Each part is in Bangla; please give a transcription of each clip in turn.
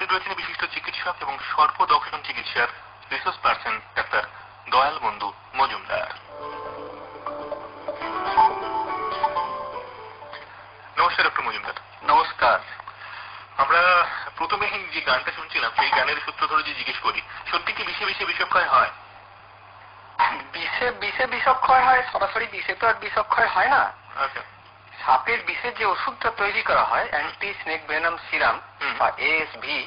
উপস্থিত রয়েছেন বিশিষ্ট চিকিৎসক এবং সর্পদংশন চিকিৎসার রিসোর্স পার্সন ডাক্তার দয়াল বন্ধু মজুমদার। নমস্কার ডক্টর মজুমদার। নমস্কার। আমরা প্রথমে যে গানটা শুনছিলাম সেই গানের সূত্র ধরে যে জিজ্ঞেস করি, সত্যি কি বিষে বিষে বিষক্ষয় হয়? বিষে বিষে বিষক্ষয় হয়, সরাসরি বিষে তো আর বিষক্ষয় হয় না। আচ্ছা। সাপের বিষের যে ওষুধটা তৈরি করা হয় অ্যান্টি স্নেক ভেনাম সিরাম বা এএসভি,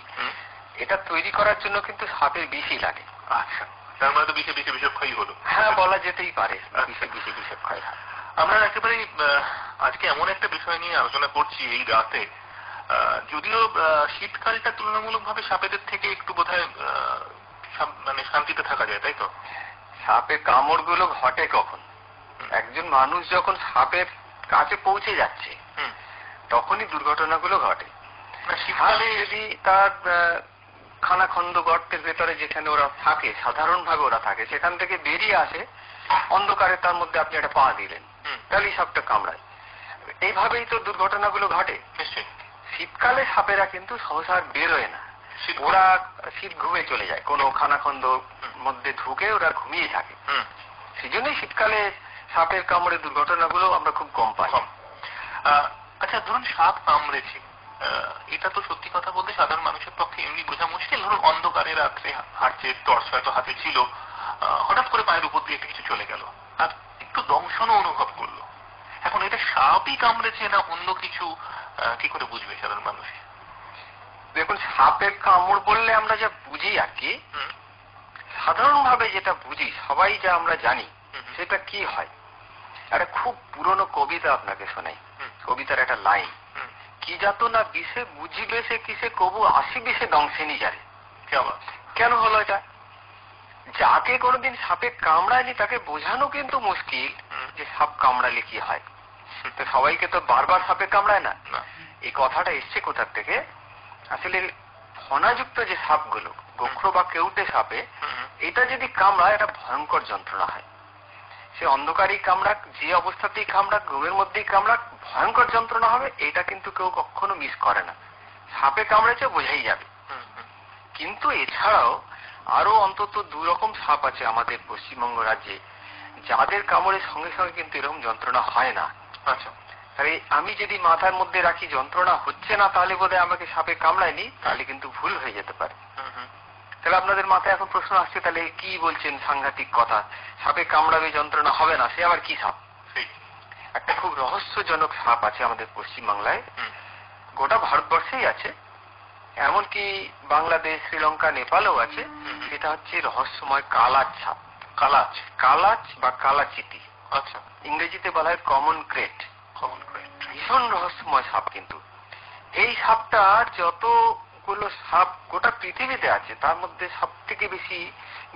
এটা তৈরি করার জন্য কিন্তু সাপের বিষই লাগে। আচ্ছা, তার মানে তো বিষে বিষে বিষক্ষয়ই হলো। হ্যাঁ, বলা যেতেই পারে বিষে বিষে বিষক্ষয় হয়। আমরা একেবারে আজকে এমন একটা বিষয় নিয়ে আলোচনা করছি এই রাতে, যদিও শীতকালটা তুলনামূলকভাবে সাপেদের থেকে একটু বোধহয় মানে শান্তিতে থাকা যায়, তাই তো? সাপের কামড় গুলো ঘটে কখন? একজন মানুষ যখন সাপের কাছে পৌঁছে যাচ্ছে তখনই দুর্ঘটনাগুলো ঘটে। শীতকালে যদি তার খানাখন্দ গর্তের ভেতরে যেখানে ওরা থাকে, সাধারণভাবে ওরা থাকে, সেখান থেকে বেরিয়ে আসে, অন্ধকারে তার মধ্যে আপনি একটা পা দিলেন, তাহলেই সাপটা কামড়ায়। এইভাবেই তো দুর্ঘটনাগুলো ঘটে। শীতকালে সাপেরা কিন্তু সহসা বেরোয় না, ওরা শীত ঘুমে চলে যায়, কোনো খানাখন্দ মধ্যে ঢুকে ওরা ঘুমিয়ে থাকে। সেই জন্যই শীতকালে সাপের কামড়ে দুর্ঘটনাগুলো আমরা খুব কম পাই। আচ্ছা, ধরুন সাপ কামড়েছে, এটা তো সত্যি কথা বলতে সাধারণ মানুষের পক্ষে এমনি বোঝা মুশকিল। ধরুন অন্ধকারে রাত্রে হাঁটছে, টর্চ হয়তো হাতে ছিল, হঠাৎ করে পায়ের উপর দিয়ে কিছু চলে গেল আর একটু দংশনও অনুভব করলো। এখন এটা সাপই কামড়েছে না অন্য কিছু, কি করে বুঝবে সাধারণ মানুষ? দেখুন, সাপের কামড় বললে আমরা যা বুঝি আর কি, সাধারণভাবে যেটা বুঝি, সবাই যা আমরা জানি, সেটা কি হয়। একটা খুব পুরনো কবিতা আপনাকে শোনাই। কবিতার একটা লাইন, কি যাত না বিষে বুঝিবে সে কিসে কবু আসিবে সে দংশিনী যারে। কেন হলো এটা? যাকে কোনোদিন সাপে কামড়ায়নি তাকে বোঝানো কিন্তু মুশকিল যে সাপ কামড়ালে কি হয়। তো সবাইকে তো বারবার সাপে কামড়ায় না। এই কথাটা এসছে কোথার থেকে? আসলে ফণাযুক্ত যে সাপগুলো, গোখর বা কেউটে সাপে, এটা যদি কামড়ায় এটা ভয়ঙ্কর যন্ত্রণা হয়। সে অন্ধকারেই কামড়াক, যে অবস্থাতেই কামড়াক, ঘুমের মধ্যেই কামড়াক, ভয়ঙ্কর যন্ত্রণা হবে। এটা কিন্তু কেউ কখনো মিস করে না। সাপে কামড়েছে বোঝাই যাবে। কিন্তু এছাড়াও আরো অন্তত 2 রকম সাপ আছে আমাদের পশ্চিমবঙ্গ রাজ্যে, যাদের কামড়ের সঙ্গে সঙ্গে কিন্তু এরকম যন্ত্রণা হয় না। আচ্ছা, তাই আমি যদি মাথার মধ্যে রাখি যন্ত্রণা হচ্ছে না, তাহলে বোধহয় আমাকে সাপে কামড়ায়নি, তাহলে কিন্তু ভুল হয়ে যেতে পারে। তাহলে আপনাদের মাথায় এখন প্রশ্ন আসছে, তাহলে কি বলছেন সাংঘাতিক কথা, সাপে কামড়াবে যন্ত্রণা হবে না, সে আবার কি সাপ? একটা খুব রহস্যজনক সাপ আছে আমাদের পশ্চিমবাংলায়, গোটা ভারতবর্ষেই আছে, এমনকি বাংলাদেশ, শ্রীলঙ্কা, নেপালেও আছে। সেটা হচ্ছে রহস্যময় কালাচ সাপ। কালাচ, কালাচ বা কালাচিতি। আচ্ছা, ইংরেজিতে বলা হয় কমন ক্রেট। ভীষণ রহস্যময় সাপ। কিন্তু এই সাপটা যতগুলো সাপ গোটা পৃথিবীতে আছে তার মধ্যে সব থেকে বেশি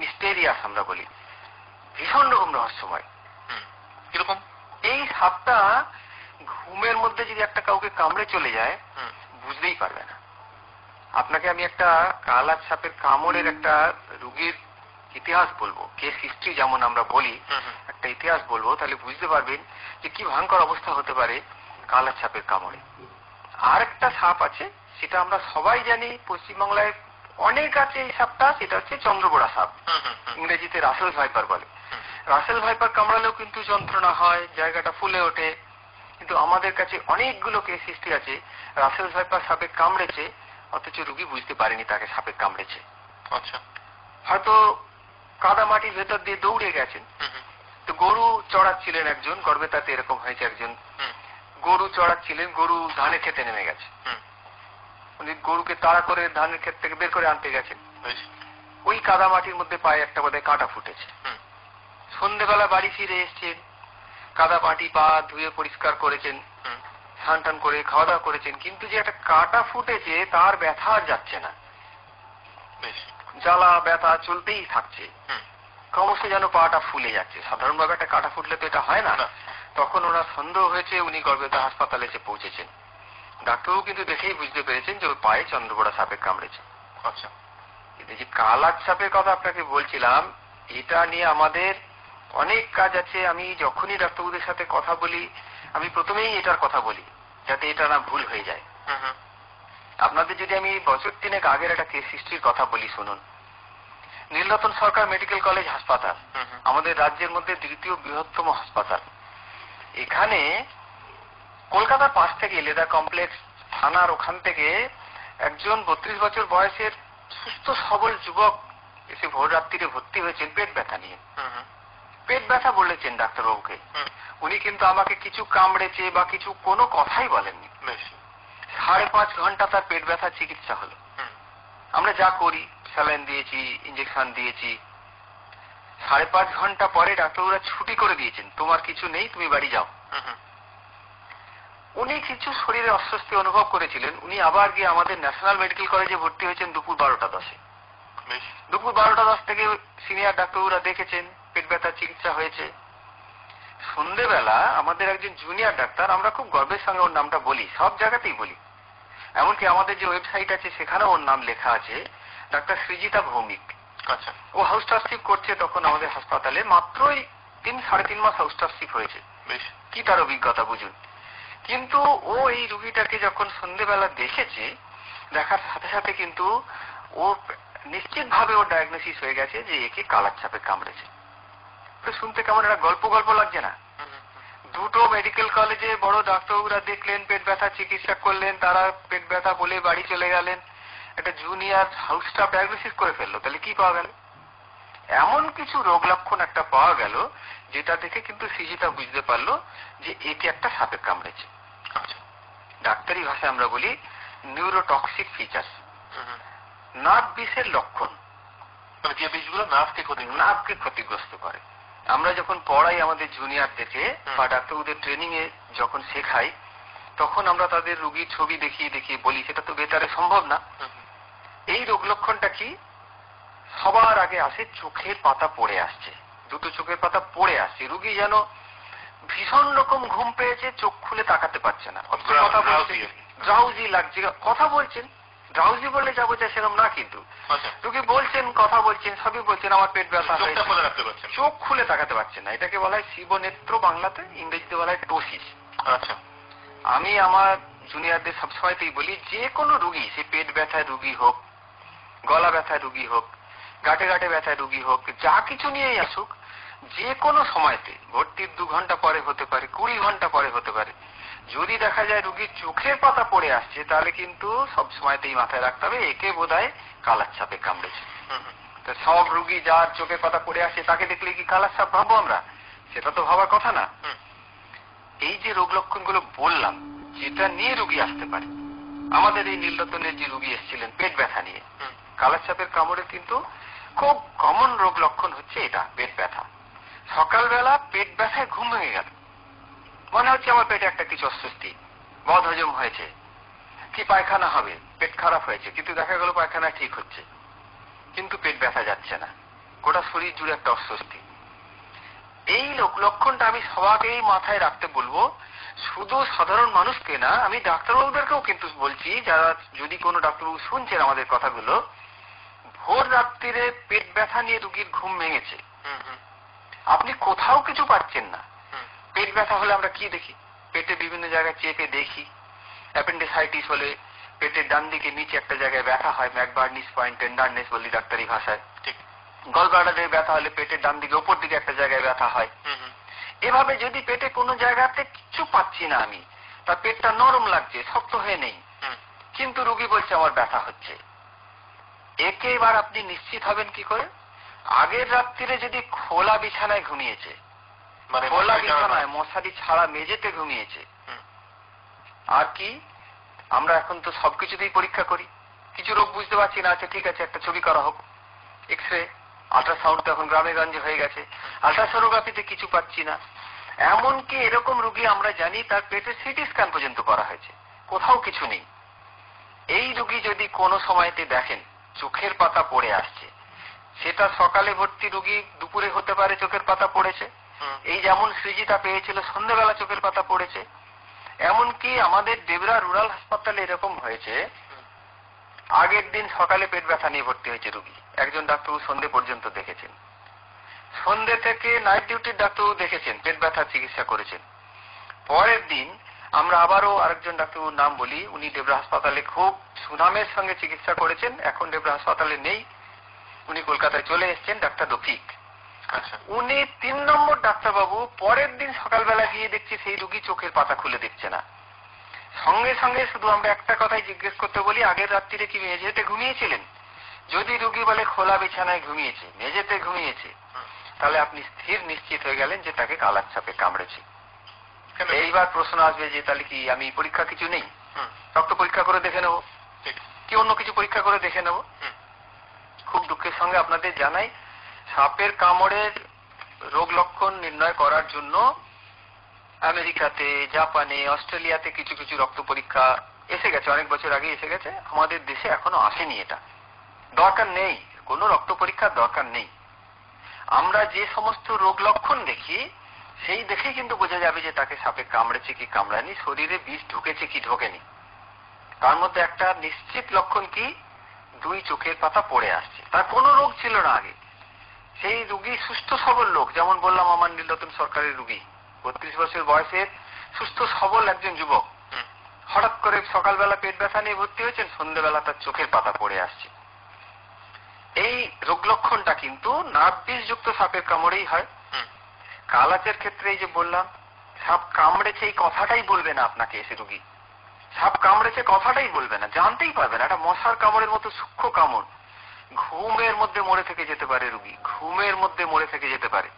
মিস্টেরিয়াস আমরা বলি, ভীষণ রকম রহস্যময়। কিরকম? এই সাপটা ঘুমের মধ্যে যদি একটা কাউকে কামড়ে চলে যায় বুঝতেই পারবে না। আপনাকে আমি একটা কালাচ সাপের কামড়ের একটা রোগীর ইতিহাস বলবো, কেস হিস্ট্রি যেমন আমরা বলি, একটা ইতিহাস বলবো, তাহলে বুঝতে পারবেন যে কি ভয়ঙ্কর অবস্থা হতে পারে কালাচ সাপের কামড়ে। আর একটা সাপ আছে, সেটা আমরা সবাই জানি, পশ্চিমবাংলায় অনেক আছে এই সাপটা, সেটা হচ্ছে চন্দ্রবোড়া সাপ। ইংরেজিতে রাসেল ভাইপার বলে। রাসেল ভাইপার কামড়ালেও কিন্তু যন্ত্রণা হয়, জায়গাটা ফুলে ওঠে। কিন্তু আমাদের কাছে অনেকগুলো কেস হিস্ট্রি আছে, রাসেল ভাইপার সাপে কামড়েছে অথচ রোগী বুঝতে পারেনি তাকে সাপে কামড়েছে। আচ্ছা, হয়তো কাদা মাটির ভেতর দিয়ে দৌড়ে গেছেন, তো গরু চড়াচ্ছিলেন একজন, গর্বে তাতে এরকম হয়েছে, একজন গরু চড়াচ্ছিলেন, গরু ধানের খেতে নেমে গেছে, উনি গরুকে তাড়া করে ধানের ক্ষেত থেকে বের করে আনতে গেছেন, ওই কাদা মাটির মধ্যে পায়ে একটা বোধহয় কাঁটা ফুটেছে। সন্ধ্যেবেলা বাড়ি ফিরে এসছেন, কাদা মাটি পা ধুয়ে পরিষ্কার করেছেন, স্নান টান করে খাওয়া দাওয়া করেছেন, কিন্তু যে একটা কাঁটা ফুটেছে তার ব্যথা আর যাচ্ছে না, জ্বালা ব্যথা চলতেই থাকছে, ক্রমশ যেন পাটা ফুলে যাচ্ছে। সাধারণভাবে একটা কাঁটা ফুটলে তো এটা হয় না। তখন ওনার সন্দেহ হয়েছে, উনি গর্ভবতী হাসপাতালে এসে পৌঁছেছেন। ডাক্তারবাবু কিন্তু দেখেই বুঝতে পেরেছেন যে ওর পায়ে চন্দ্রবোড়া সাপে কামড়েছে। আচ্ছা, কিন্তু যে কালাচ সাপের কথা আপনাকে বলছিলাম, এটা নিয়ে আমাদের অনেক কাজ আছে। আমি যখনই ডাক্তারবাবুদের সাথে কথা বলি, আমি প্রথমেই এটার কথা বলি, যাতে এটা না ভুল হয়ে যায়। আপনাদের যদি আমি বছর 3 আগের একটা কেস হিস্ট্রির কথা বলি, শুনুন। নীলরতন সরকার মেডিকেল কলেজ হাসপাতাল আমাদের রাজ্যের মধ্যে 2য় বৃহত্তম হাসপাতাল। এখানে কলকাতার পাশ থেকে লেদার কমপ্লেক্স থানার ওখান থেকে একজন 32 বছর বয়সের সুস্থ সবল যুবক এসে ভোর রাত্রিরে ভর্তি হয়েছেন পেট ব্যথা নিয়ে। পেট ব্যথা বলেছেন ডাক্তারবাবুকে। উনি কিন্তু আমাকে কিছু কামড়েছে বা কিছু কোনো কথাই বলেননি। 5.5 ঘন্টা তার পেট ব্যথার চিকিৎসা হলো। আমরা যা করি, স্যালাইন দিয়েছি, ইঞ্জেকশন দিয়েছি। 5.5 ঘন্টা পরে ডাক্তারবাবুরা ছুটি করে দিয়েছেন, তোমার কিছু নেই, তুমি বাড়ি যাও। উনি কিছু শরীরে অস্বস্তি অনুভব করেছিলেন। উনি আবার গিয়ে আমাদের ন্যাশনাল মেডিকেল কলেজে ভর্তি হয়েছেন দুপুর 12টা 10-এ। দুপুর 12টা 10 থেকে সিনিয়র ডাক্তারবাবুরা দেখেছেন, পেট ব্যথার চিকিৎসা হয়েছে। সন্ধ্যেবেলা আমাদের একজন জুনিয়র ডাক্তার, আমরা খুব গর্বের সঙ্গে ওর নামটা বলি, সব জায়গাতেই বলি, এমনকি আমাদের যে ওয়েবসাইট আছে সেখানেও ওর নাম লেখা আছে, ডাক্তার সৃজিতা ভৌমিক। আচ্ছা। ও হাউস স্টাফশিপ করছে তখন আমাদের হাসপাতালে, মাত্রই 3-3.5 মাস হাউস স্টাফশিপ হয়েছে। বেশ। কি তার অভিজ্ঞতা বুঝুন। কিন্তু ও এই রুগীটাকে যখন সন্ধ্যেবেলা দেখেছে, দেখার সাথে সাথে কিন্তু ও নিশ্চিতভাবে ওর ডায়াগনোসিস হয়ে গেছে যে একে কালার ছাপে কামড়েছে। তো শুনতে কেমন একটা গল্প গল্প লাগছে না? দুটো মেডিকেল কলেজে বড় ডাক্তারবাবুরা দেখলেন, পেট ব্যথা চিকিৎসা করলেন, তারা পেট ব্যথা বলে বাড়ি চলে গেলেন। একটা জুনিয়র হাউস স্টাফ ডায়াগনোসিস করে ফেললো। তাহলে কি পাওয়া গেল? এমন কিছু রোগ লক্ষণ একটা পাওয়া গেল যেটা দেখে কিন্তু সৃজিতা বুঝতে পারলো যে একে একটা সাপে কামড়েছে। ডাক্তারি ভাষায় আমরা বলি নিউরোটক্সিক ফিচার্স, নার্ভ বিষের লক্ষণ। যে বিষগুলো নার্ভকে ক্ষতিগ্রস্ত করে। আমরা যখন পড়াই আমাদের জুনিয়রদেরকে বা ডাক্তারদের ট্রেনিং এ যখন শেখাই, তখন আমরা তাদের রোগীর ছবি দেখিয়ে দেখিয়ে বলি, সেটা তো বেতারে সম্ভব না। এই রোগ লক্ষণটা কি? সবার আগে আসে চোখের পাতা পড়ে আসছে, দুটো চোখের পাতা পড়ে আসছে। রোগী যেন ভীষণ রকম ঘুম পেয়েছে, চোখ খুলে তাকাতে পারছে না, কথা বলছে, ড্রাউজি লাগছে, কথা বলছেন। ড্রাউজি বললে যা বোঝায় সেরকম না, কিন্তু রোগী বলছেন, কথা বলছেন, সবই বলছেন, আমার পেট ব্যথা, চোখ খুলে তাকাতে পারছেন না। এটাকে বলা হয় শিবনেত্র, বাংলাতে, ইংরেজিতে বলা হয় টোসিস। আচ্ছা। আমি আমার জুনিয়রদের সবসময়তেই বলি, যে কোনো রুগী, সে পেট ব্যথায় রুগী হোক, গলা ব্যথায় রুগী হোক, গাঁটে গাঁটে ব্যথায় রুগী হোক, যা কিছু নিয়েই আসুক, যে কোনো সময়তে, ভর্তির 2 ঘন্টা পরে হতে পারে, 20 ঘন্টা পরে হতে পারে, যদি দেখা যায় রুগীর চোখের পাতা পড়ে আসছে, তাহলে কিন্তু সব সময়তেই মাথায় রাখতে হবে একে বোধহয় কালার ছাপে কামড়েছে। সব রুগী যার চোখের পাতা পড়ে আসছে তাকে দেখলে কি কালার ছাপ ভাববো আমরা? সেটা তো ভাবার কথা না। এই যে রোগ লক্ষণগুলো বললাম, যেটা নিয়ে রুগী আসতে পারে, আমাদের এই নীলরতনের যে রুগী এসেছিলেন পেট ব্যথা নিয়ে, কালার ছাপের কামড়ের কিন্তু খুব কমন রোগ লক্ষণ হচ্ছে এটা, পেট ব্যথা। সকালবেলা পেট ব্যথায় ঘুম ভেঙে গেল, মনে হচ্ছে আমার পেটে একটা কিছু অস্বস্তি, বদ হজম হয়েছে, কি পায়খানা হবে, পেট খারাপ হয়েছে, কিন্তু দেখা গেল পায়খানা ঠিক হচ্ছে, কিন্তু পেট ব্যথা যাচ্ছে না, গোটা শরীর জুড়ে একটা অস্বস্তি। এই লক্ষণটা আমি সবাইকেই মাথায় রাখতে বলবো, শুধু সাধারণ মানুষকে না, আমি ডাক্তারবাবুদেরকেও কিন্তু বলছি, যারা যদি কোনো ডাক্তারবাবু শুনছেন আমাদের কথাগুলো, ভোর রাত্রিরে পেট ব্যথা নিয়ে রুগীর ঘুম ভেঙেছে, আপনি কোথাও কিছু পাচ্ছেন না। পেট ব্যথা হলে আমরা কি দেখি? পেটে বিভিন্ন জায়গায় চেপে দেখি। অ্যাপেন্ডিসাইটিস হলে পেটের ডান দিকে নিচে একটা জায়গায় ব্যথা হয়, ম্যাকবার্নিস পয়েন্ট টেন্ডারনেস বলি ডাক্তারি ভাষায়। গলব্লাডারের ব্যথা হলে পেটের ডান দিকে ওপর দিকে একটা জায়গায় ব্যথা হয়। এভাবে যদি পেটে কোনো জায়গাতে কিছু পাচ্ছি না আমি, তার পেটটা নরম লাগছে, শক্ত হয়ে নেই, কিন্তু রুগী বলছে আমার ব্যথা হচ্ছে, একে এবার আপনি নিশ্চিত হবেন কি করে? আগের রাত্রিরে যদি খোলা বিছানায় ঘুমিয়েছে, খোলা বিছানায় মশারি ছাড়া মেঝেতে ঘুমিয়েছে, আর কি, আমরা এখন তো সবকিছুতেই পরীক্ষা করি, কিছু রোগ বুঝতে পারছি না, আচ্ছা ঠিক আছে একটা ছবি করা হোক, এক্স-রে, আল্ট্রাসাউন্ড তো এখন গ্রামে গঞ্জে হয়ে গেছে, আল্ট্রাসোনোগ্রাফিতে কিছু পাচ্ছি না। এমনকি এরকম রুগী আমরা জানি তার পেটে সিটি স্ক্যান পর্যন্ত করা হয়েছে, কোথাও কিছু নেই। এই রুগী যদি কোনো সময়তে দেখেন চোখের পাতা পড়ে আসছে, সেটা সকালে ভর্তি রুগী দুপুরে হতে পারে চোখের পাতা পড়েছে, এই যেমন সৃজিতা পেয়েছিল সন্ধ্যাবেলা চোখের পাতা পড়েছে। এমনকি আমাদের দেবরা রুরাল হাসপাতালে এরকম হয়েছে, আগের দিন সকালে পেট ব্যথা নিয়ে ভর্তি হয়েছে রুগী, একজন ডাক্তারবাবু সন্ধ্যে পর্যন্ত দেখেছেন, সন্ধ্যে থেকে নাইট ডিউটির ডাক্তারবাবু দেখেছেন, পেট ব্যথার চিকিৎসা করেছেন। পরের দিন আমরা আবারও আরেকজন ডাক্তারবাবুর নাম বলি, উনি ডেবরা হাসপাতালে খুব সুনামের সঙ্গে চিকিৎসা করেছেন, এখন ডেবরা হাসপাতালে নেই, উনি কলকাতায় চলে এসেছেন, ডাক্তার রফিক। আচ্ছা। উনি 3 নম্বর ডাক্তারবাবু, পরের দিন সকালবেলা গিয়ে দেখছি সেই রুগী চোখের পাতা খুলে দেখছে না। সঙ্গে সঙ্গে শুধু আমরা একটা কথাই জিজ্ঞেস করতে বলি, আগের রাত্রিরে কি মেঝেতে ঘুমিয়েছিলেন? যদি রুগী বলে খোলা বিছানায় ঘুমিয়েছে, মেঝেতে ঘুমিয়েছে, তাহলে আপনি স্থির নিশ্চিত হয়ে গেলেন যে তাকে কালার সাপে কামড়েছে। এইবার প্রশ্ন আসবে যে তাহলে কি আমি পরীক্ষা কিছু নেই, রক্ত পরীক্ষা করে দেখে নেবো, কি অন্য কিছু পরীক্ষা করে দেখে নেবো? খুব দুঃখের সঙ্গে আপনাদের জানাই, সাপের কামড়ের রোগ লক্ষণ নির্ণয় করার জন্য আমেরিকাতে, জাপানে, অস্ট্রেলিয়াতে কিছু কিছু রক্ত পরীক্ষা এসে গেছে, অনেক বছর আগে এসে গেছে। আমাদের দেশে এখনো আসেনি। এটা দরকার নেই, কোনো রক্ত পরীক্ষার দরকার নেই। আমরা যে সমস্ত রোগ লক্ষণ দেখি সেই দেখেই কিন্তু বোঝা যাবে যে তাকে সাপে কামড়েছে কি কামড়ায়নি, শরীরে বিষ ঢুকেছে কি ঢোকেনি। তার মধ্যে একটা নিশ্চিত লক্ষণ কি, 2 চোখের পাতা পড়ে আসছে। তার কোনো রোগ ছিল না আগে, সেই রুগী সুস্থ সবল লোক, যেমন বললাম আমার নীলরতন সরকারের রুগী, 32 বছর বয়সের সুস্থ সবল একজন যুবক, হঠাৎ করে সকালবেলা পেট ব্যথা নিয়ে ভর্তি হয়েছেন, সন্ধ্যেবেলা তার চোখের পাতা পড়ে আসছে। এই রোগ লক্ষণটা কিন্তু নার্ভ বিষযুক্ত সাপের কামড়েই হয়। কালাচের ক্ষেত্রে এই যে বললাম, সাপ কামড়েছে এই কথাটাই বলবে না আপনাকে এসে রুগী, সাপ কামড়েছে কথাটাই বলবে না, জানতেই পারবে না। একটা মশার কামড়ের মতো সূক্ষ্ম কামড়, ঘুমের মধ্যে মরে থেকে যেতে পারে রুগী, ঘুমের মধ্যে মরে থেকে যেতে পারে।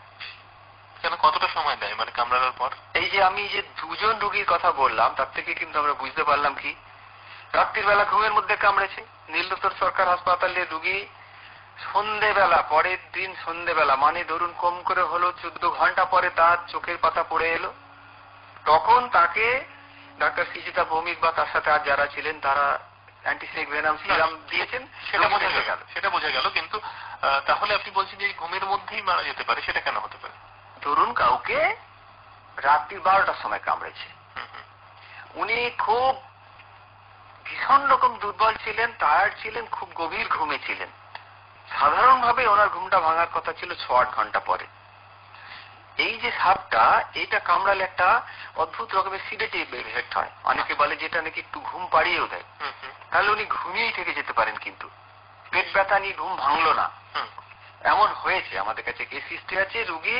কেন, কতটা সময় দেয় মানে কামড়ানোর পর? এই যে আমি যে 2 জন রুগীর কথা বললাম, তার থেকে কিন্তু আমরা বুঝতে পারলাম কি, রাত্রির বেলা ঘুমের মধ্যে কামড়েছে। নীলরতন সরকার হাসপাতালের রুগী সন্ধ্যেবেলা, পরের দিন সন্ধ্যেবেলা, মানে ধরুন কম করে হলো 14 ঘন্টা পরে তার চোখের পাতা পড়ে এলো। তখন তাকে ডাক্তার সুচিতা ভৌমিক বা তার সাথে আর যারা ছিলেন তারা অ্যান্টিসেনিক ভেনাম সিরাম দিয়েছেন, সেটা বোঝা গেল। কিন্তু তাহলে আপনি বলছেন যে ঘুমের মধ্যেই মারা যেতে পারে, সেটা কেন হতে পারে? ধরুন কাউকে রাত্রি 12টার সময় কামড়েছে, উনি খুব ভীষণ রকম দুর্বল ছিলেন, টায়ার্ড ছিলেন, খুব গভীর ঘুমে ছিলেন। সাধারণভাবে ওনার ঘুমটা ভাঙার কথা ছিল 6-8 ঘন্টা পরে। এই যে সাপটা, এইটা কামড়ালে একটা অদ্ভুত রকমের সিডেটিভ এফেক্ট হয়, অনেকে বলে যেটা নাকি একটু ঘুম পাড়িয়েও দেয়। তাহলে উনি ঘুমিয়েই থেকে যেতে পারেন, কিন্তু পেট ব্যথা নিয়ে ঘুম ভাঙলো না। এমন হয়েছে, আমাদের কাছে কেস হিস্ট্রি আছে, রুগী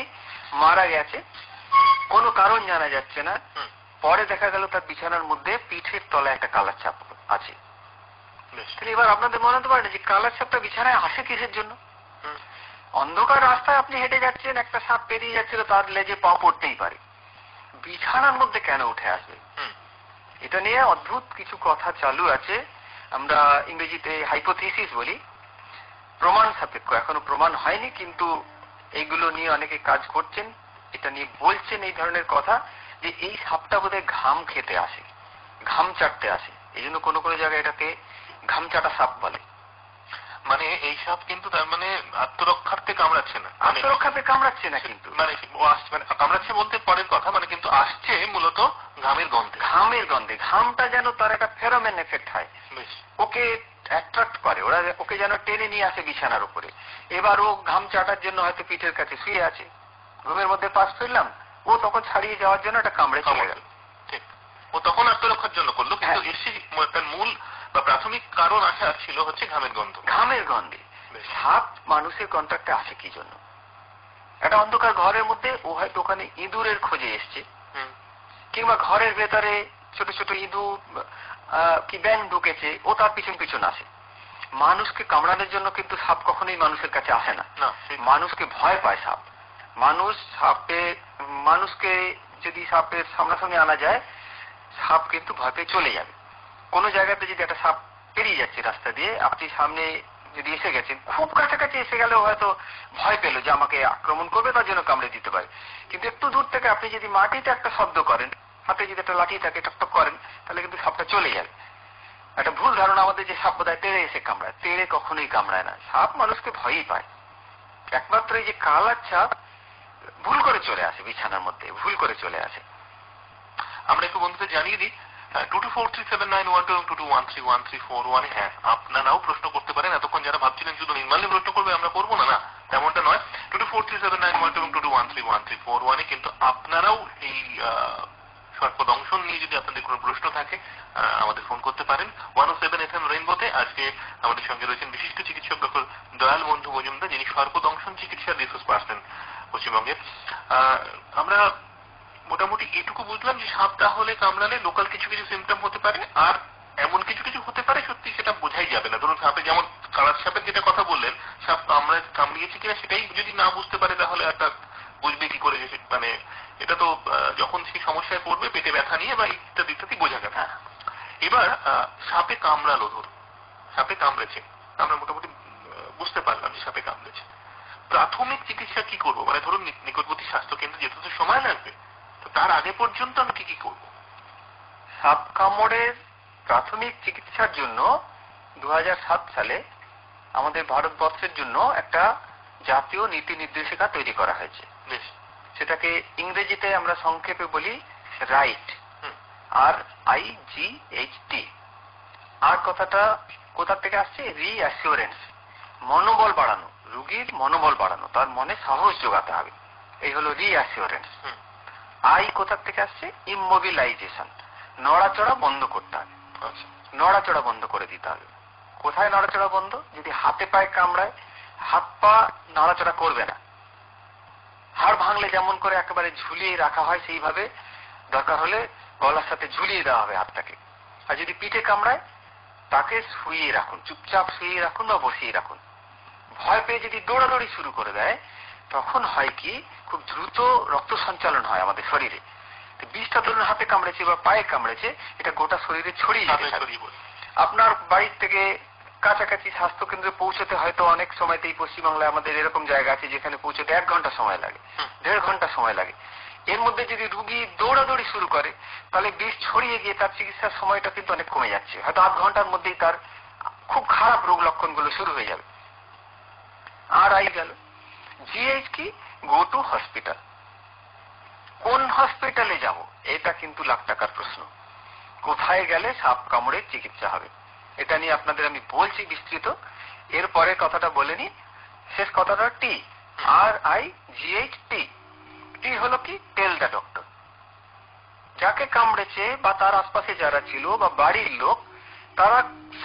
মারা গেছে, কোনো কারণ জানা যাচ্ছে না, পরে দেখা গেল তার বিছানার মধ্যে পিঠের তলায় একটা কালার ছাপ আছে। এবার আপনাদের মনে হতে পারে যে কালার ছাপটা বিছানায় আসে কিসের জন্য? অন্ধকার রাস্তায় আপনি হেঁটে যাচ্ছেন, একটা সাপ পেরিয়ে যাচ্ছিল, তার লেজে পা পড়তেই পারে, বিছানার মধ্যে কেন উঠে আসবে? এটা নিয়ে অদ্ভুত কিছু কথা চালু আছে, আমরা ইংরেজিতে হাইপোথিসিস বলি, প্রমাণ সাপেক্ষ, এখনো প্রমাণ হয়নি, কিন্তু এইগুলো নিয়ে অনেকে কাজ করছেন, এটা নিয়ে বলছেন এই ধরনের কথা, যে এই সাপটা বোধহয় ঘাম খেতে আসে, ঘাম চাটতে আসে, এই জন্য কোনো কোনো জায়গায় এটাকে ঘাম চাটা সাপ বলে। মানে এই সাপ কিন্তু তার মানে আত্মরক্ষার্থে কামড়াচ্ছে না, আত্মরক্ষার্থে কামড়াচ্ছে না, কিন্তু মানে ও আসছে, মানে কামড়াচ্ছে বলতে পরের কথা, মানে কিন্তু আসছে মূলত ঘামের গন্ধে। ঘামের গন্ধে, ঘামটা যেন তার একটা ফেরোমেন এফেক্ট হয়, ওকে অ্যাট্রাক্ট করে, ওরা ওকে যেন টেনে নিয়ে আসে বিছানার উপরে। এবার ও ঘাম চাটার জন্য হয়তো পিঠের কাছে শুয়ে আছে, ঘুমের মধ্যে পাশ ফেললাম, ও তখন ছাড়িয়ে যাওয়ার জন্য একটা কামড়ে চলে গেল। ঠিক, ও তখন আত্মরক্ষার জন্য করলো, কিন্তু এসে তার মূল বা প্রাথমিক কারণ আসা ছিল হচ্ছে ঘামের গন্ধ। ঘামের গন্ধে সাপ মানুষের কন্ট্যাক্টে আসে কি জন্য? একটা অন্ধকার ঘরের মধ্যে ও হয়তো ওখানে ইঁদুরের খোঁজে এসছে, কিংবা ঘরের ভেতরে ছোট ছোট ইঁদুর কি ব্যাঙ ঢুকেছে, ও তার পিছন পিছন আসে। মানুষকে কামড়ানোর জন্য কিন্তু সাপ কখনোই মানুষের কাছে আসে না, মানুষকে ভয় পায় সাপ। মানুষকে যদি সাপের সামনাসামনি আনা যায়, সাপ কিন্তু ভয় পেয়ে চলে যাবে। কোনো জায়গাতে যদি একটা সাপ পেরিয়ে যাচ্ছে রাস্তা দিয়ে, আপনি সামনে যদি এসে গেছেন, খুব কাছাকাছি এসে গেলেও হয়তো ভয় পেল যে আমাকে আক্রমণ করবে, তার জন্য কামড়ে দিতে পারে। কিন্তু একটু দূর থেকে আপনি যদি মাটিতে একটা শব্দ করেন, হাতে যদি একটা লাঠি থাকে টকটক করেন, তাহলে কিন্তু সাপটা চলে যাবে। একটা ভুল ধারণা আমাদের যে সাপ বোধহয় তেড়ে এসে কামড়ায়, তেড়ে কখনোই কামড়ায় না, সাপ মানুষকে ভয়ই পায়। একমাত্র এই যে কালার ছাপ ভুল করে চলে আসে বিছানার মধ্যে, ভুল করে চলে আসে। আমরা একটু বন্ধুদের জানিয়ে দিই, 22437912 এবং 22131341। হ্যাঁ, আপনারাও প্রশ্ন করতে পারেন। এতক্ষণ যারা ভাবছিলেন শুধু নির্মাল্য প্রশ্ন করবে, আমরা করবো না, না তেমনটা নয়। 22437912 এবং 22131341 কিন্তু আপনারাও এই সর্পদংশন নিয়ে যদি আপনাদের কোনো প্রশ্ন থাকে আমাদের ফোন করতে পারেন 107 FM রেইনবোতে। আজকে আমাদের সঙ্গে রয়েছেন বিশিষ্ট চিকিৎসক ডক্টর দয়াল বন্ধু মজুমদার, যিনি সর্পদংশন চিকিৎসার রিসোর্স পার্সন পশ্চিমবঙ্গের। আমরা মোটামুটি এটুকু বুঝলাম যে সাপ তাহলে কামড়ালে লোকাল কিছু কিছু সিমটম হতে পারে, আর এমন কিছু কিছু হতে পারে সত্যি সেটা বোঝাই যাবে না। ধরুন সাপে যেমন কালার সাপের যেটা কথা বললেন, সাপ কামড়িয়েছে কিনা সেটাই যদি না বুঝতে পারে তাহলে একটা বুঝবে কি করে, মানে এটা তো যখন সেই সমস্যায় পড়বে পেটে ব্যথা নিয়ে বা ইত্যাদি ইত্যাদি বোঝা যাবে। এবার সাপে কামড়ালো, ধরুন সাপে কামড়েছে, আমরা মোটামুটি বুঝতে পারলাম যে সাপে কামড়েছে, প্রাথমিক চিকিৎসা কি করবো? মানে ধরুন নিকটবর্তী স্বাস্থ্য কেন্দ্রে যেতে তো সময় লাগবে, তো তার আগে পর্যন্ত আমি কি করবো? সাপ কামড়ের প্রাথমিক চিকিৎসার জন্য 2007 সালে আমাদের ভারতবর্ষের জন্য একটা জাতীয় নীতি নির্দেশিকা তৈরি করা হয়েছে। সেটাকে ইংরেজিতে আমরা সংক্ষেপে বলি রাইট, RIGHT। আর কথাটা কোথা থেকে আসছে? রিঅ্যাসিওরেন্স, মনোবল বাড়ানো, রোগীর মনোবল বাড়ানো, তার মনে সাহস যোগাতে হবে, এই হলো রিঅ্যাসিওরেন্স। আই কোথা থেকে আসছে? ইমোবিলাইজেশন, নড়াচড়া বন্ধ করতে হবে, নড়াচড়া বন্ধ করে দিতে হবে। কোথায় নড়াচড়া বন্ধ? যদি হাতে পায়ে কামড়ায় হাত পা নড়াচড়া করবে না, হাড় ভাঙলে যেমন করে একেবারে ঝুলিয়ে রাখা হয় সেইভাবে দরকার হলে গলার সাথে ঝুলিয়ে দেওয়া হবে হাতটাকে। আর যদি পিঠে কামড়ায় তাকে শুইয়ে রাখুন, চুপচাপ শুইয়ে রাখুন বা বসিয়ে রাখুন। ভয় পেয়ে যদি দৌড়াদৌড়ি শুরু করে দেয় তখন হয় কি, খুব দ্রুত রক্ত সঞ্চালন হয় আমাদের শরীরে। বিষটা ধরুন হাতে কামড়েছে বা পায়ে কামড়েছে, এটা গোটা শরীরে ছড়িয়ে যাবে। আপনার বাড়ির থেকে কাছাকাছি স্বাস্থ্য কেন্দ্রে পৌঁছতে হয়তো অনেক সময়তেই পশ্চিমবাংলায় আমাদের এরকম জায়গা আছে যেখানে পৌঁছতে 1 ঘন্টা সময় লাগে, 1.5 ঘন্টা সময় লাগে। এর মধ্যে যদি রুগী দৌড়াদৌড়ি শুরু করে তাহলে বিষ ছড়িয়ে গিয়ে তার চিকিৎসার সময়টা কিন্তু অনেক কমে যাচ্ছে, হয়তো 1/2 ঘন্টার মধ্যেই তার খুব খারাপ রোগ লক্ষণগুলো শুরু হয়ে যাবে। আর আই গেল। GH কি? Go to hospital. কোন হসপিটালে যাব? এটা কিন্তু লাখ টাকার প্রশ্ন। কোথায় গেলে সাপ কামড়ের চিকিৎসা হবে এটা নিয়ে আপনাদের আমি বলছি বিস্তৃত। এরপরে কথাটা বলে নি, শেষ কথাটা টি, RIGHT। টি হলো কি? Tell the doctor. যাকে কামড়েছে বা তার আশপাশে যারা ছিল বা বাড়ির লোক, তারা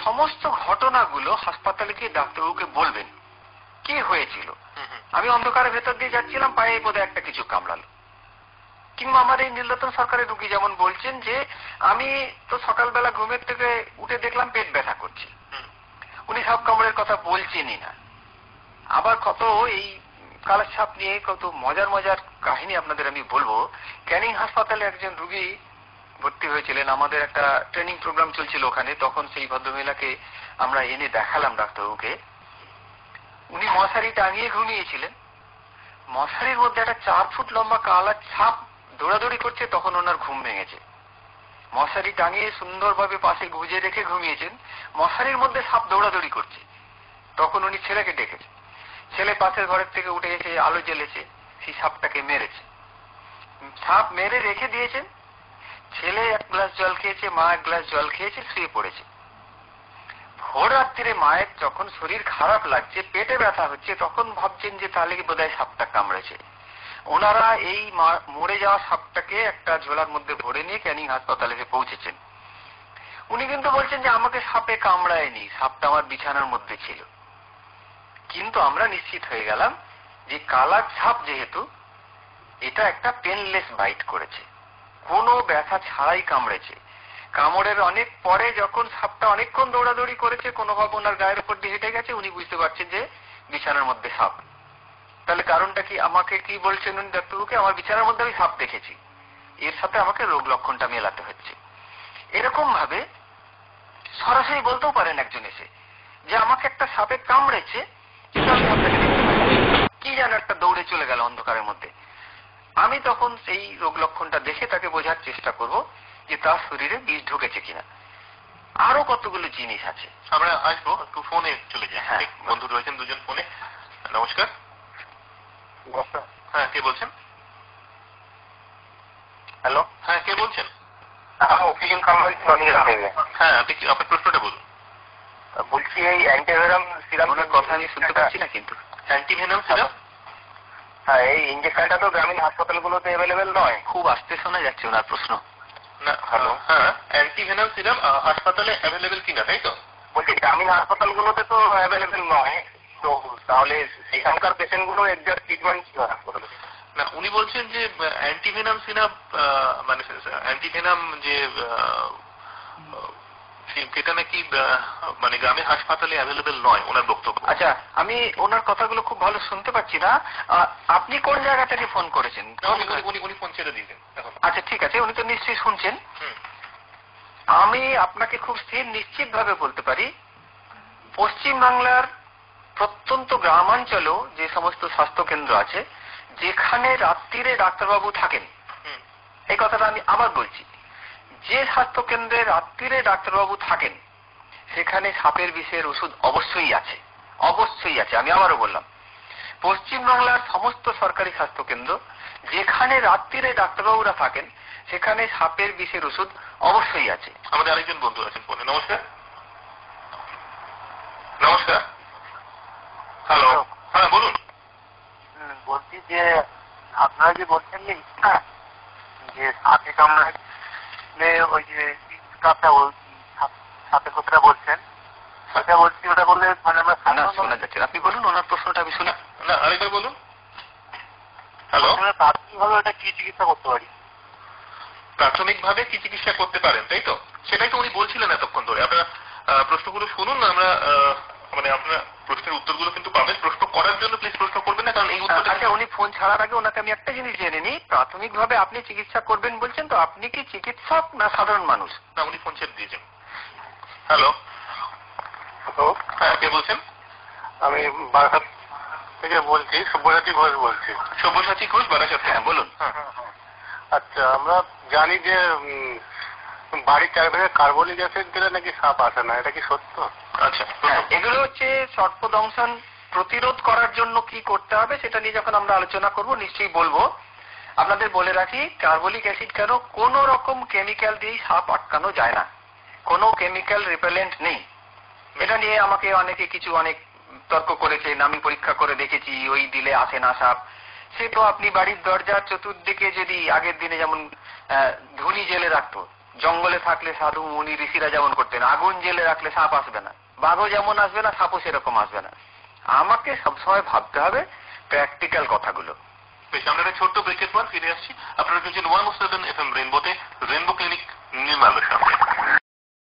সমস্ত ঘটনাগুলো হাসপাতালে গিয়ে ডাক্তারবাবুকে বলবেন কি হয়েছিল। আমি অন্ধকারের ভেতর দিয়ে যাচ্ছিলাম, পায়ে বোধহয় একটা কিছু কামড়ালো। কিংবা আমার এই নীলরতন সরকারের রুগী যেমন বলছেন যে আমি তো সকালবেলা ঘুমের থেকে উঠে দেখলাম পেট ব্যথা করছে, উনি সাপ কামড়ের কথা বলছেনই না। আবার কত এই কালার সাপ নিয়ে কত মজার মজার কাহিনী আপনাদের আমি বলবো। ক্যানিং হাসপাতালে একজন রুগী ভর্তি হয়েছিলেন, আমাদের একটা ট্রেনিং প্রোগ্রাম চলছিল ওখানে, তখন সেই ভদ্রমহিলাকে আমরা এনে দেখালাম ডাক্তারবাবুকে। উনি মশারি টাঙিয়ে ঘুমিয়েছিলেন, মশারির মধ্যে একটা 4 ফুট লম্বা কালা সাপ দৌড়াদৌড়ি করছে, তখন ওনার ঘুম ভেঙেছে। মশারি টাঙিয়ে সুন্দরভাবে পাশে গুজে রেখে ঘুমিয়েছেন, মশারির মধ্যে সাপ দৌড়াদৌড়ি করছে, তখন উনি ছেলেকে ডেকেছে। ছেলে পাশের ঘরের থেকে উঠে এসে আলো জ্বেলেছে, সেই সাপটাকে মেরেছে। সাপ মেরে রেখে দিয়েছেন, ছেলে 1 গ্লাস জল খেয়েছে, মা 1 গ্লাস জল খেয়েছে, শুয়ে পড়েছে। ভোর রাত্রিরে মায়ের যখন শরীর খারাপ লাগছে, পেটে ব্যথা হচ্ছে, তখন ভাবছেন যে তাহলে কি বোধহয় সাপটা কামড়েছে। ওনারা এই মরে যাওয়া সাপটাকে একটা ঝোলার মধ্যে ভরে নিয়ে ক্যানিং হাসপাতালে এসে পৌঁছেছেন। উনি কিন্তু বলছেন যে আমাকে সাপে কামড়ায়নি, সাপটা আমার বিছানার মধ্যে ছিল। কিন্তু আমরা নিশ্চিত হয়ে গেলাম যে কালার সাপ যেহেতু, এটা একটা পেনলেস বাইট করেছে, কোনো ব্যথা ছাড়াই কামড়েছে। কামড়ের অনেক পরে যখন সাপটা অনেকক্ষণ দৌড়াদৌড়ি করেছে, কোনোভাবে ওনার গায়ের উপর দিয়ে হেঁটে গেছে, উনি বুঝতে পারছেন যে বিছানার মধ্যে সাপ। তাহলে কারণটা কি? আমাকে কি বলছেন উনি ডাক্তারবাবুকে? আমার বিছানার মধ্যে আমি সাপ দেখেছি, এর সাথে আমাকে রোগ লক্ষণটা মেলাতে হচ্ছে। এরকম ভাবে সরাসরি বলতেও পারেন একজন এসে যে আমাকে একটা সাপে কামড়েছে, কিন্তু আমি সাপটাকে দেখতে পাই, কি যেন একটা দৌড়ে চলে গেল অন্ধকারের মধ্যে। আমি তখন সেই রোগ লক্ষণটা দেখে তাকে বোঝার চেষ্টা করব যে তার শরীরে বিষ ঢুকেছে কিনা। আরো কতগুলো জিনিস আছে, আমরা আসবো। একটু ফোনে চলে যাই। হ্যাঁ, বন্ধু রয়েছেন দুজন ফোনে। নমস্কার। হ্যাঁ, কে বলছেন? হ্যালো। হ্যাঁ, কে বলছেন? হ্যাঁ, আপনি আপনার প্রশ্নটা বলুন। বলছি এই অ্যান্টিভেনাম সিরাপের কথা আমি শুনতে পাচ্ছি না কিন্তু। Antivenom syrup? হ্যাঁ, এই ইঞ্জেকশনটা তো গ্রামীণ হাসপাতালগুলোতে অ্যাভেলেবেল নয়। খুব আস্তে শোনা যাচ্ছে ওনার প্রশ্ন। না হ্যালো। হ্যাঁ, অ্যান্টিভেনাম সিরাপ হাসপাতালে অ্যাভেলেবেল কিনা, তাই তো? বলছি গ্রামীণ হাসপাতালগুলোতে তো অ্যাভেলেবেল নয়, তো তাহলে এখানকার পেশেন্ট গুলো এক্সাক্ট ট্রিটমেন্ট কি হয় হাসপাতালে? না, উনি বলছেন যে অ্যান্টিভেনাম সিরাপ মানে অ্যান্টিভেনাম যে সেটা নাকি মানে গ্রামের হাসপাতালে অ্যাভেলেবেল নয়, ওনার বক্তব্য। আচ্ছা, আমি ওনার কথাগুলো খুব ভালো শুনতে পাচ্ছি না। আপনি কোন জায়গা থেকে ফোন করেছেন? উনি ফোন ছেড়ে দিয়েছেন এখন। আচ্ছা ঠিক আছে, উনি তো নিশ্চয়ই শুনছেন। আমি আপনাকে খুব স্থির নিশ্চিত ভাবে বলতে পারি, পশ্চিম বাংলার প্রত্যন্ত গ্রামাঞ্চলেও যে সমস্ত স্বাস্থ্য কেন্দ্র আছে যেখানে রাত্রিরে ডাক্তারবাবু থাকেন, এই কথাটা আমি আবার বলছি, যে স্বাস্থ্য কেন্দ্রে রাত্রিরে ডাক্তারবাবু থাকেন সেখানে সাপের বিষের ওষুধ অবশ্যই আছে, অবশ্যই আছে। আমি আবারও বললাম, পশ্চিম বাংলার সমস্ত সরকারি স্বাস্থ্য কেন্দ্র যেখানে রাত্রিরে ডাক্তারবাবুরা থাকেন সেখানে সাপের বিষের ওষুধ অবশ্যই আছে। আমাদের আরেকজন বন্ধু আছেন ফোনে। নমস্কার। নমস্কার। হ্যালো। হ্যাঁ বলুন। বলছি যে আপনারা যে বলছেন যে সাপে কামড়ালে ওই যে সাপের কথাটা বলছেন, ওটা বলছি, ওটা বললে মানে আমরা শোনা যাচ্ছে। আপনি বলুন ওনার প্রশ্নটা, আমি শুনি। না, আরেকবার বলুন। হ্যালো। প্রাথমিকভাবে ওটা কি চিকিৎসা করতে পারি? প্রাথমিকভাবে কি চিকিৎসা করতে পারেন, তাই তো? সেটাই তো উনি বলছিলেন এতক্ষণ ধরে। আপনারা প্রশ্নগুলো শুনুন, আমরা মানে আপনার প্রশ্নের উত্তরগুলো কিন্তু পাবেন। প্রশ্ন করার জন্য প্লিজ প্রশ্ন করবেন না, কারণ এই উত্তরটা। আচ্ছা, উনি ফোন ছাড়ার আগে ওনাকে আমি একটা জিনিস জেনে নিই, প্রাথমিকভাবে আপনি চিকিৎসা করবেন বলছেন তো, আপনি কি চিকিৎসক না সাধারণ মানুষ? না, উনি ফোন ছেড়ে দিয়েছেন। হ্যালো। হ্যালো। হ্যাঁ, কে বলছেন? আমি বারাসাত থেকে বলছি, সব্যসাচী ঘোষ বলছি। সব্যসাচী ঘোষ, বারাসাত। হ্যাঁ বলুন। আচ্ছা, আমরা জানি যে বাড়ির চারপাশে কার্বনিক অ্যাসিড দিলে নাকি সাপ আসে না, এটা কি সত্য? আচ্ছা, এগুলো হচ্ছে সর্পদংশন প্রতিরোধ করার জন্য কি করতে হবে সেটা নিয়ে যখন আমরা আলোচনা করব নিশ্চয়ই বলবো। আপনাদের বলে রাখি, কার্বনিক অ্যাসিড কেন, কোন রকম কেমিক্যাল দিয়েই সাপ আটকানো যায় না, কোনো কেমিক্যাল রিপেলেন্ট নেই। এটা নিয়ে আমাকে অনেকে অনেক তর্ক করেছেন, আমি পরীক্ষা করে দেখেছি ওই দিলে আসে না সাপ। সে তো আপনি বাড়ির দরজার চতুর্দিকে যদি আগের দিনে যেমন ধুনি জেলে রাখতো, জঙ্গলে থাকলে সাধু মুনি ঋষিরা যেমন করতেন, আগুন জেলে রাখলে সাপ আসবে না, বাঘও যেমন আসবে না, সাপও সেরকম আসবে না। আমাকে সবসময় ভাবতে হবে প্র্যাকটিক্যাল কথাগুলো। বেশ, আমরা একটা ছোট্ট ব্রেকের পর ফিরে আসছি। আপনারা শুনছেন 107 FM রেনবোতে, রেনবো ক্লিনিক নির্মাণের সামনে।